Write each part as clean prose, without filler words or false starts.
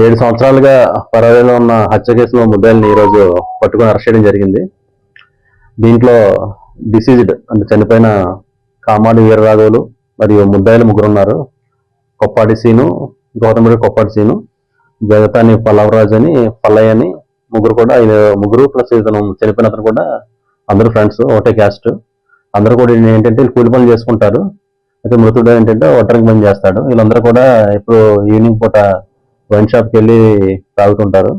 7 సంవత్సరాలుగా పరారీలో ఉన్న హత్య కేసులో ముద్దాయిల్ని ఈరోజు పట్టుకొని అరెస్ట్ చేయడం జరిగింది. దీంట్లో డిసీజ్డ్ అంటే చనిపోయిన కామాడి వీరరాఘవులు మరియు ముద్దాయిలు 3 ఉన్నారు. కొప్పాడి సీను, గౌతముడి కొప్పాడి సీను, జగతాని పల్లవరాజు అని, పల్లయ్య అని ముగ్గురు ప్లస్ ఇతను చనిపోయిన అతను కూడా అందరూ ఫ్రెండ్స్, ఒకటే క్యాస్ట్. అందరూ కూడా ఏంటంటే కూలి పనులు చేసుకుంటారు. అయితే మృతుడు ఏంటంటే ఒంటరికి పని చేస్తాడు. వీళ్ళందరూ కూడా ఇప్పుడు ఈవినింగ్ పూట వైన్ షాప్కి వెళ్ళి తాగుతుంటారు.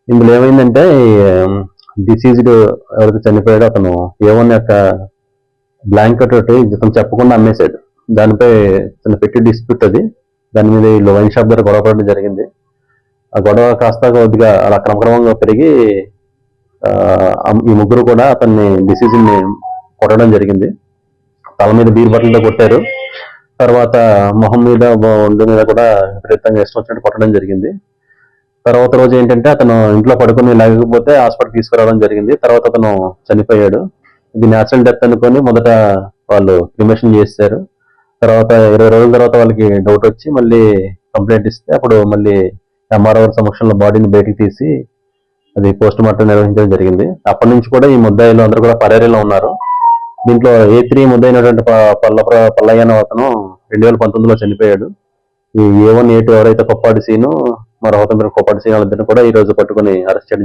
ఇందులో ఏమైందంటే డిసీజ్డ్ ఎవరైతే చనిపోయాడో అతను A1 యొక్క బ్లాంకెట్ ఒకటి ఇతను చెప్పకుండా అమ్మేశాడు. దానిపై తను పెట్టి డిస్ప్యూట్ అది. దాని మీద వీళ్ళు వైన్ షాప్ దగ్గర గొడవ పడడం జరిగింది. ఆ గొడవ కాస్త కొద్దిగా అలా క్రమక్రమంగా పెరిగి ఈ ముగ్గురు కూడా అతన్ని డిసీజ్ని కొట్టడం జరిగింది. తల మీద బీర్ బట్టలతో కొట్టారు. తర్వాత మొహం మీద, ఒంటి మీద కూడా విపరీతంగా ఇష్టం వచ్చినట్టు కొట్టడం జరిగింది. తర్వాత రోజు ఏంటంటే అతను ఇంట్లో పడుకుని లేకపోతే హాస్పిటల్ తీసుకురావడం జరిగింది. తర్వాత అతను చనిపోయాడు. ఇది న్యాచురల్ డెత్ అనుకొని మొదట వాళ్ళు క్రిమేషన్ చేశారు. తర్వాత 20 రోజుల తర్వాత వాళ్ళకి డౌట్ వచ్చి మళ్ళీ కంప్లైంట్ ఇస్తే అప్పుడు మళ్ళీ MRO సమక్షంలో బాడీని బయటికి తీసి అది పోస్ట్ మార్టం నిర్వహించడం జరిగింది. అప్పటి నుంచి కూడా ఈ ముద్దాయిలు అందరూ కూడా పరారీలో ఉన్నారు. దీంట్లో A3 ముద్దైనటువంటి పల్లయ్య అనే అతను 2019లో చనిపోయాడు. ఈ A1, A2 ఎవరైతే కొప్పాడి సీను, మరో కొప్పాడి సీను వాళ్ళిద్దరిని కూడా ఈ రోజు పట్టుకుని అరెస్ట్ చేయడం